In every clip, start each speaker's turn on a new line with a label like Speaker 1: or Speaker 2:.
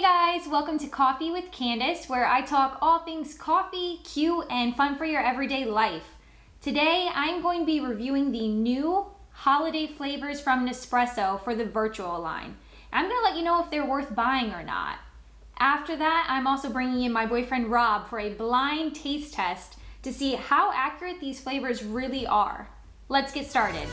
Speaker 1: Guys, welcome to Coffee with Candace, where I talk all things coffee, cute, and fun for your everyday life. Today, I'm going to be reviewing the new holiday flavors from Nespresso for the Vertuo line. I'm going to let you know if they're worth buying or not. After that, I'm also bringing in my boyfriend Rob for a blind taste test to see how accurate these flavors really are. Let's get started.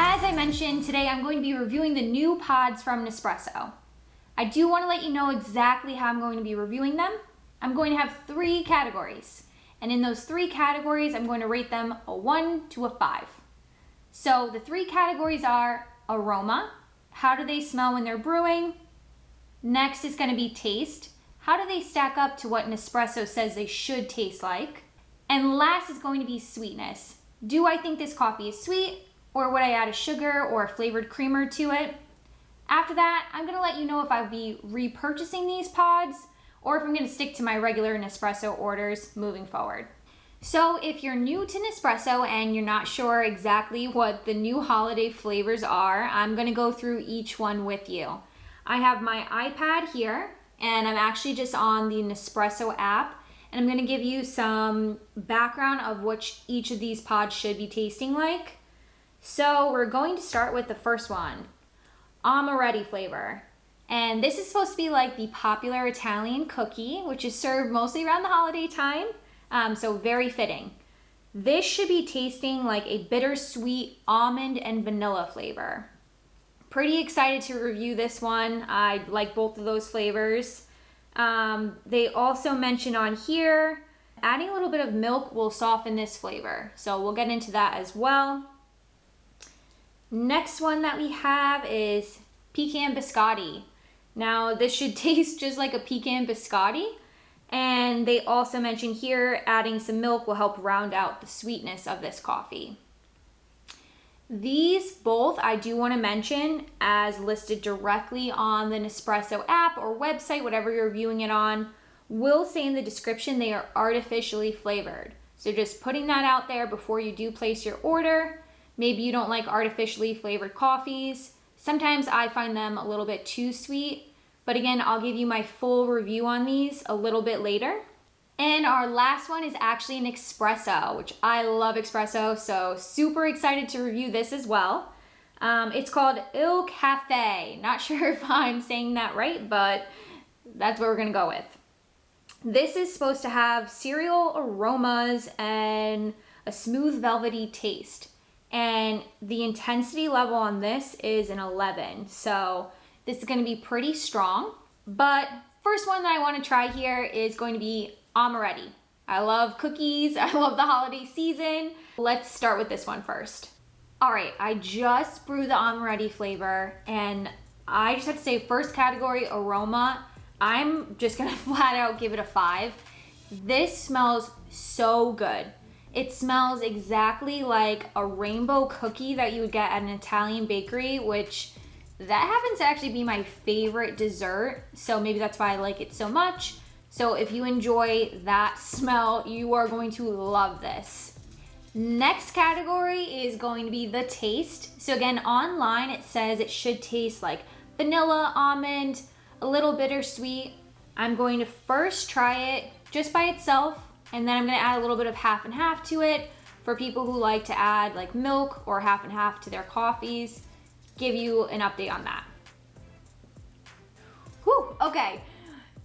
Speaker 1: As I mentioned, today I'm going to be reviewing the new pods from Nespresso. I do want to let you know exactly how I'm going to be reviewing them. I'm going to have 3 categories, and in those 3 categories, I'm going to rate them a 1 to a 5. So the 3 categories are aroma, how do they smell when they're brewing? Next is going to be taste, how do they stack up to what Nespresso says they should taste like? And last is going to be sweetness. Do I think this coffee is sweet? Or would I add a sugar or a flavored creamer to it? After that, I'm gonna let you know if I'll be repurchasing these pods or if I'm gonna stick to my regular Nespresso orders moving forward. So if you're new to Nespresso and you're not sure exactly what the new holiday flavors are, I'm gonna go through each one with you. I have my iPad here and I'm actually just on the Nespresso app, and I'm gonna give you some background of what each of these pods should be tasting like. So we're going to start with the first one, Amaretti flavor. And this is supposed to be like the popular Italian cookie, which is served mostly around the holiday time, so very fitting. This should be tasting like a bittersweet almond and vanilla flavor. Pretty excited to review this one. I like both of those flavors. They also mention on here, adding a little bit of milk will soften this flavor. So we'll get into that as well. Next one that we have is Pecan Biscotti. Now this should taste just like a pecan biscotti, and they also mention here adding some milk will help round out the sweetness of this coffee. These both I do want to mention as listed directly on the Nespresso app or website, whatever you're viewing it on, will say in the description they are artificially flavored. So just putting that out there before you do place your order. Maybe you don't like artificially flavored coffees. Sometimes I find them a little bit too sweet, but again, I'll give you my full review on these a little bit later. And our last one is actually an espresso, which I love espresso, so super excited to review this as well. It's called Il Caffé. Not sure if I'm saying that right, but that's what we're gonna go with. This is supposed to have cereal aromas and a smooth velvety taste. And the intensity level on this is an 11. So this is gonna be pretty strong. But first one that I wanna try here is going to be Amaretti. I love cookies, I love the holiday season. Let's start with this one first. All right, I just brewed the Amaretti flavor, and I just have to say, first category, aroma, I'm just gonna flat out give it a 5. This smells so good. It smells exactly like a rainbow cookie that you would get at an Italian bakery, which that happens to actually be my favorite dessert. So maybe that's why I like it so much. So if you enjoy that smell, you are going to love this. Next category is going to be the taste. So again, online it says it should taste like vanilla, almond, a little bittersweet. I'm going to first try it just by itself, and then I'm gonna add a little bit of half and half to it for people who like to add like milk or half and half to their coffees. Give you an update on that. Whew, okay.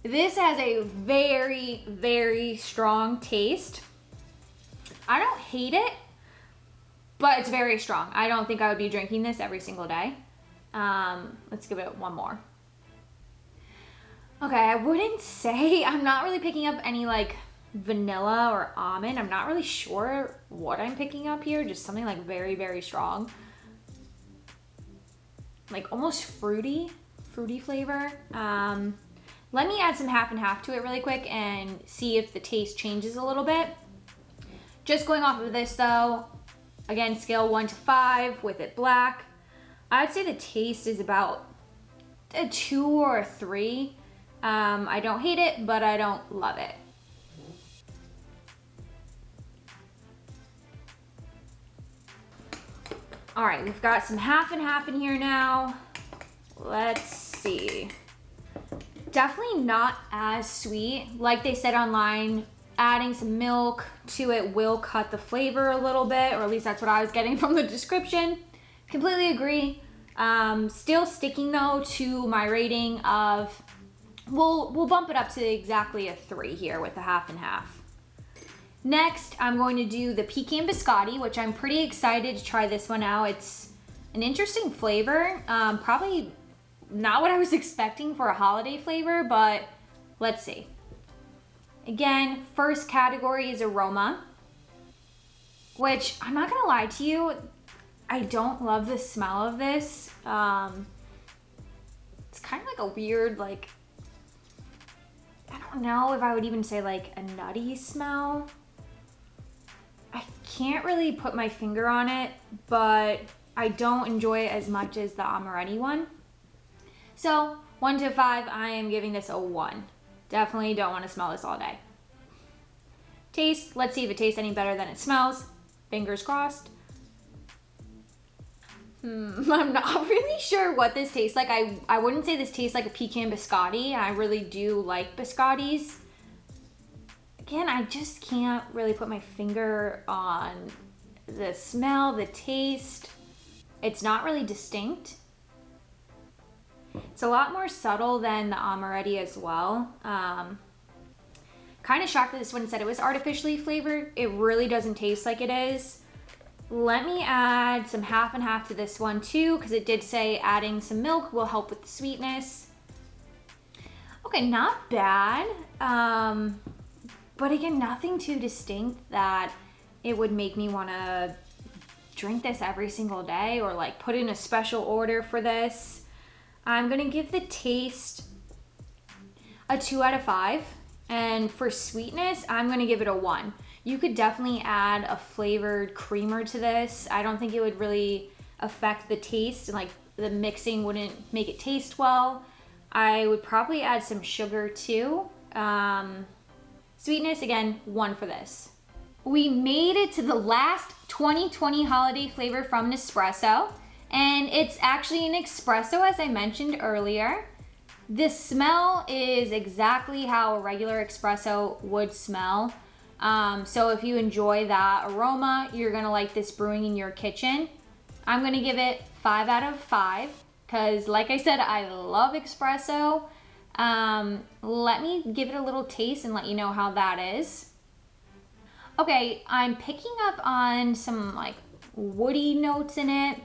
Speaker 1: This has a very, very strong taste. I don't hate it, but it's very strong. I don't think I would be drinking this every single day. Let's give it one more. Okay, I wouldn't say, I'm not really picking up any like vanilla or almond. I'm not really sure what I'm picking up here. Just something like very, very strong. Like almost fruity flavor. Let me add some half and half to it really quick and see if the taste changes a little bit. Just going off of this though, again, scale 1 to 5 with it black. I'd say the taste is about a 2 or a 3. I don't hate it, but I don't love it. All right, we've got some half and half in here now. Let's see. Definitely not as sweet. Like they said online, adding some milk to it will cut the flavor a little bit, or at least that's what I was getting from the description. Completely agree. Still sticking though to my rating of, we'll bump it up to exactly a 3 here with the half and half. Next, I'm going to do the Pecan Biscotti, which I'm pretty excited to try this one out. It's an interesting flavor. Probably not what I was expecting for a holiday flavor, but let's see. Again, first category is aroma, which I'm not gonna lie to you, I don't love the smell of this. It's kind of like a weird, like, I don't know if I would even say like a nutty smell. I can't really put my finger on it, but I don't enjoy it as much as the Amaretti one. So 1 to 5, I am giving this a 1. Definitely don't want to smell this all day. Taste, let's see if it tastes any better than it smells. Fingers crossed. I'm not really sure what this tastes like. I wouldn't say this tastes like a pecan biscotti. I really do like biscottis. Again, I just can't really put my finger on the smell, the taste. It's not really distinct. It's a lot more subtle than the Amaretti as well. Kind of shocked that this one said it was artificially flavored. It really doesn't taste like it is. Let me add some half and half to this one too, because it did say adding some milk will help with the sweetness. Okay, not bad. But again, nothing too distinct that it would make me want to drink this every single day or like put in a special order for this. I'm gonna give the taste a 2 out of 5. And for sweetness, I'm gonna give it a 1. You could definitely add a flavored creamer to this. I don't think it would really affect the taste, and like the mixing wouldn't make it taste well. I would probably add some sugar too. Sweetness, again, 1 for this. We made it to the last 2020 holiday flavor from Nespresso, and it's actually an espresso, as I mentioned earlier. The smell is exactly how a regular espresso would smell. So if you enjoy that aroma, you're gonna like this brewing in your kitchen. I'm gonna give it 5 out of 5, because like I said, I love espresso. Let me give it a little taste and let you know how that is. Okay, I'm picking up on some like woody notes in it.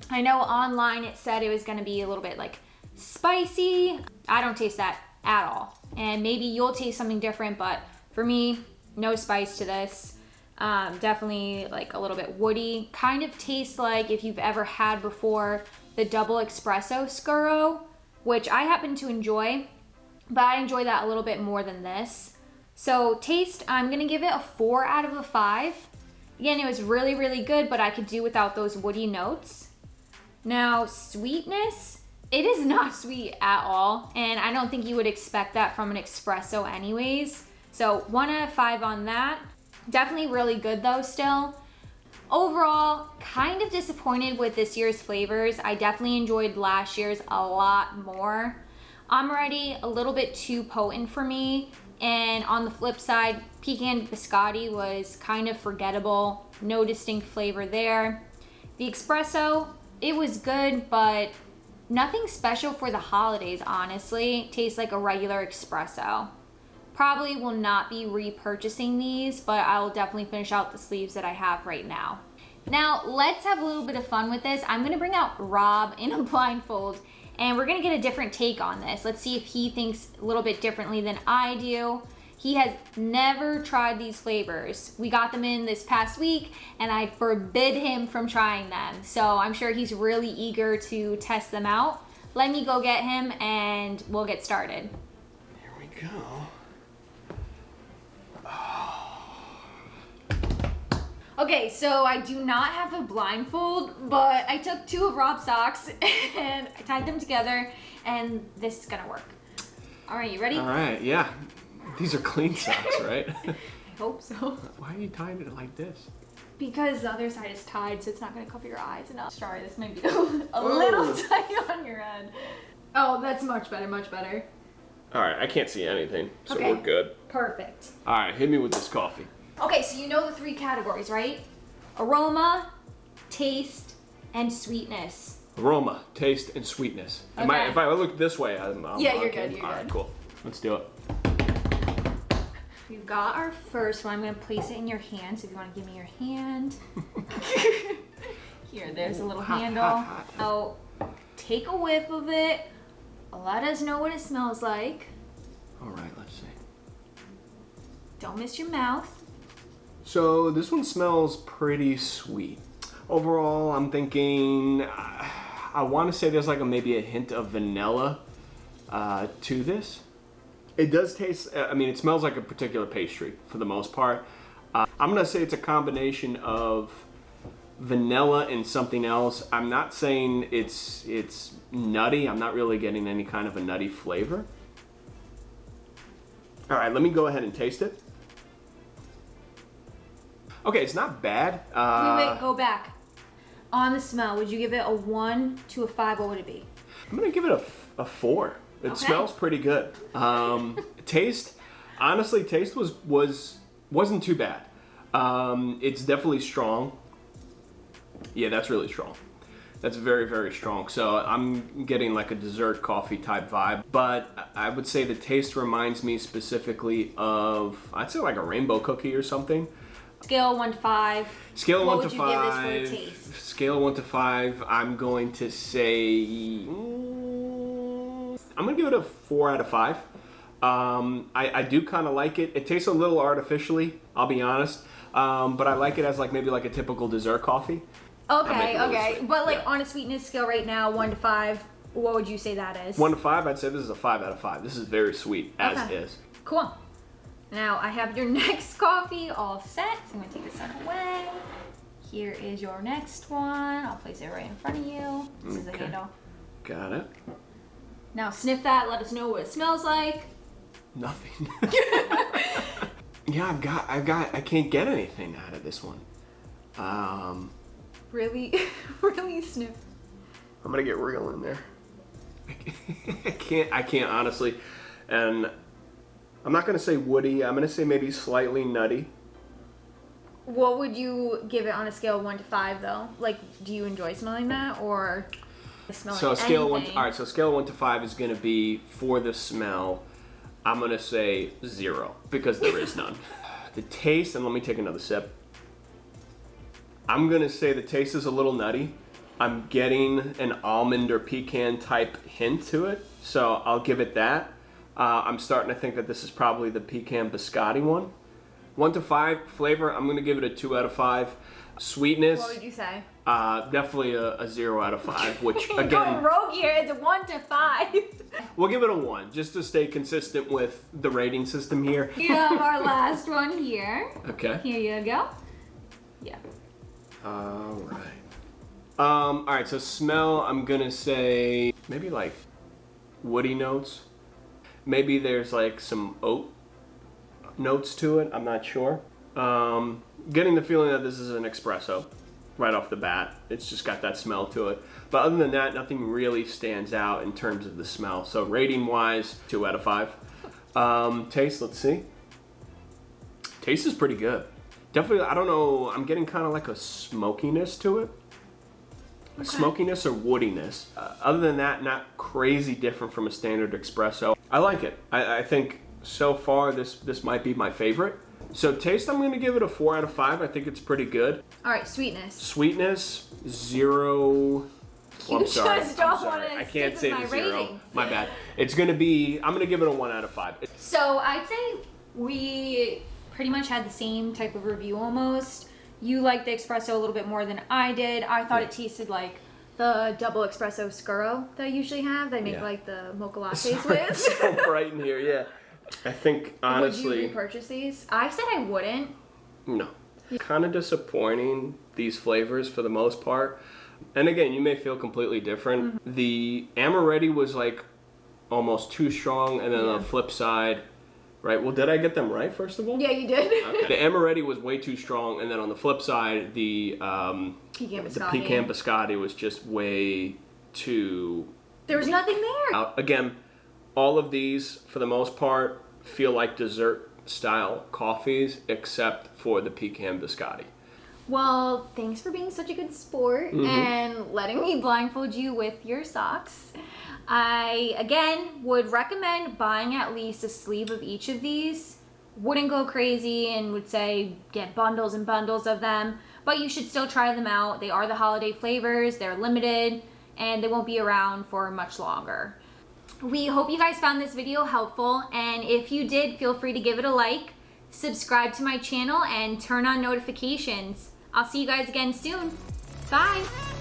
Speaker 1: I know online it said it was gonna be a little bit like spicy. I don't taste that at all. And maybe you'll taste something different, but for me, no spice to this. Definitely like a little bit woody. Kind of tastes like if you've ever had before the double espresso scuro, which I happen to enjoy, but I enjoy that a little bit more than this. So taste, I'm gonna give it a 4 out of 5. Again, it was really, really good, but I could do without those woody notes. Now, sweetness, it is not sweet at all, and I don't think you would expect that from an espresso anyways. So 1 out of 5 on that. Definitely really good though still. Overall, kind of disappointed with this year's flavors. I definitely enjoyed last year's a lot more. Amaretti, a little bit too potent for me. And on the flip side, Pecan Biscotti was kind of forgettable. No distinct flavor there. The espresso, it was good, but nothing special for the holidays, honestly. Tastes like a regular espresso. Probably will not be repurchasing these, but I will definitely finish out the sleeves that I have right now. Now, let's have a little bit of fun with this. I'm gonna bring out Rob in a blindfold, and we're gonna get a different take on this. Let's see if he thinks a little bit differently than I do. He has never tried these flavors. We got them in this past week, and I forbid him from trying them. So I'm sure he's really eager to test them out. Let me go get him, and we'll get started.
Speaker 2: Here we go.
Speaker 1: Okay, so I do not have a blindfold, but I took 2 of Rob's socks and I tied them together, and this is gonna work. All right, you ready?
Speaker 2: All right, yeah. These are clean socks, right?
Speaker 1: I hope so.
Speaker 2: Why are you tying it like this?
Speaker 1: Because the other side is tied, so it's not gonna cover your eyes enough. Sorry, this might be a little tight on your head. Oh, that's much better, much better.
Speaker 2: All right, I can't see anything, so
Speaker 1: Okay.
Speaker 2: we're good.
Speaker 1: Perfect.
Speaker 2: All right, hit me with this coffee.
Speaker 1: Okay, so you know the 3 categories, right? Aroma, taste, and sweetness.
Speaker 2: Aroma, taste, and sweetness.
Speaker 1: Okay.
Speaker 2: If I look this way,
Speaker 1: Yeah, you're
Speaker 2: okay.
Speaker 1: good, you're
Speaker 2: All right,
Speaker 1: good.
Speaker 2: cool. Let's do it.
Speaker 1: We've got our first one. I'm gonna place it in your hand, so if you wanna give me your hand. Here, there's a little handle. Oh, take a whiff of it. Let us know what it smells like.
Speaker 2: All right, let's see.
Speaker 1: Don't miss your mouth.
Speaker 2: So this one smells pretty sweet. Overall, I'm thinking, I want to say there's like maybe a hint of vanilla to this. It does taste, I mean, it smells like a particular pastry for the most part. I'm gonna say it's a combination of vanilla and something else. I'm not saying it's nutty. I'm not really getting any kind of a nutty flavor. All right, let me go ahead and taste it. Okay, it's not bad.
Speaker 1: Wait, go back. On the smell, would you give it a 1 to a 5? What would it be?
Speaker 2: I'm gonna give it a 4. It
Speaker 1: Okay.
Speaker 2: smells pretty good. Taste, honestly, taste wasn't too bad. It's definitely strong. Yeah, that's really strong. That's very, very strong. So I'm getting like a dessert coffee type vibe. But I would say the taste reminds me specifically of, I'd say like a rainbow cookie or something.
Speaker 1: Scale 1 to 5.
Speaker 2: Scale
Speaker 1: What
Speaker 2: 1
Speaker 1: would
Speaker 2: to
Speaker 1: you give
Speaker 2: 5.
Speaker 1: this for a taste?
Speaker 2: Scale 1 to 5. I'm going to say, I'm gonna give it a 4 out of 5. I do kind of like it. It tastes a little artificially, I'll be honest. But I like it as like maybe like a typical dessert coffee.
Speaker 1: Okay,
Speaker 2: really
Speaker 1: okay.
Speaker 2: sweet.
Speaker 1: But like
Speaker 2: Yeah.
Speaker 1: on a sweetness scale right now, 1 to 5, what would you say that is?
Speaker 2: 1 to 5, I'd say this is a 5 out of 5. This is very sweet as
Speaker 1: Okay.
Speaker 2: is.
Speaker 1: Cool. Now I have your next coffee all set. So I'm gonna take this one away. Here is your next one. I'll place it right in front of you. This is the
Speaker 2: Okay.
Speaker 1: handle.
Speaker 2: Got it.
Speaker 1: Now sniff that. Let us know what it smells like.
Speaker 2: Nothing. Yeah, I can't get anything out of this one.
Speaker 1: Really, really sniff.
Speaker 2: I'm gonna get real in there. I can't honestly, and I'm not gonna say woody. I'm gonna say maybe slightly nutty.
Speaker 1: What would you give it on a scale of 1 to 5 though? Like, do you enjoy smelling that or smelling
Speaker 2: So scale
Speaker 1: anything?
Speaker 2: all right. So scale 1 to 5 is gonna be for the smell. I'm gonna say 0 because there is none. The taste, and let me take another sip. I'm gonna say the taste is a little nutty. I'm getting an almond or pecan type hint to it, so I'll give it that. I'm starting to think that this is probably the Pecan Biscotti one. 1 to 5 flavor, I'm gonna give it a 2 out of 5. Sweetness,
Speaker 1: What would you say?
Speaker 2: definitely a 0 out of 5, which
Speaker 1: You're going
Speaker 2: again,
Speaker 1: rogue here. It's a 1 to 5.
Speaker 2: we'll give it a 1, just to stay consistent with the rating system here.
Speaker 1: You have our last one here.
Speaker 2: Okay.
Speaker 1: Here you go. Yeah.
Speaker 2: All right. All right, so smell, I'm gonna say maybe like woody notes. Maybe there's like some oat notes to it, I'm not sure. Getting the feeling that this is an espresso right off the bat. It's just got that smell to it. But other than that, nothing really stands out in terms of the smell. So rating wise, 2 out of 5. Taste, let's see. Taste is pretty good. Definitely, I don't know, I'm getting kind of like a smokiness to it. A smokiness or woodiness. Other than that, not crazy different from a standard espresso. I like it. I think so far this might be my favorite. So taste, I'm gonna give it a 4 out of 5. I think it's pretty good.
Speaker 1: All right, sweetness.
Speaker 2: Sweetness, 0. Well, I'm
Speaker 1: You
Speaker 2: sorry.
Speaker 1: just don't
Speaker 2: I'm sorry.
Speaker 1: wanna
Speaker 2: I can't
Speaker 1: stick
Speaker 2: say
Speaker 1: with
Speaker 2: the
Speaker 1: my
Speaker 2: 0.
Speaker 1: ratings.
Speaker 2: My bad. It's gonna be, I'm gonna give it a 1 out of 5.
Speaker 1: So I'd say we pretty much had the same type of review almost. You liked the espresso a little bit more than I did. I thought it tasted like the double espresso scuro that I usually have. That I make
Speaker 2: Yeah.
Speaker 1: like the mocha lattes
Speaker 2: Sorry,
Speaker 1: with.
Speaker 2: it's so bright in here, yeah. I think, honestly,
Speaker 1: Would you repurchase these? I said I wouldn't.
Speaker 2: no. Kind of disappointing, these flavors for the most part. And again, you may feel completely different.
Speaker 1: Mm-hmm.
Speaker 2: The Amaretti was like almost too strong, and then on the flip side, right? Well, did I get them right, first of all?
Speaker 1: Yeah, you did.
Speaker 2: Okay. The Amaretti was way too strong, and then on the flip side, the Pecan Biscotti was just way too...
Speaker 1: There was nothing there.
Speaker 2: Again, all of these, for the most part, feel like dessert-style coffees, except for the Pecan Biscotti.
Speaker 1: Well, thanks for being such a good sport and letting me blindfold you with your socks. I, again, would recommend buying at least a sleeve of each of these. Wouldn't go crazy and would say get bundles and bundles of them, but you should still try them out. They are the holiday flavors, they're limited, and they won't be around for much longer. We hope you guys found this video helpful, and if you did, feel free to give it a like, subscribe to my channel, and turn on notifications. I'll see you guys again soon. Bye!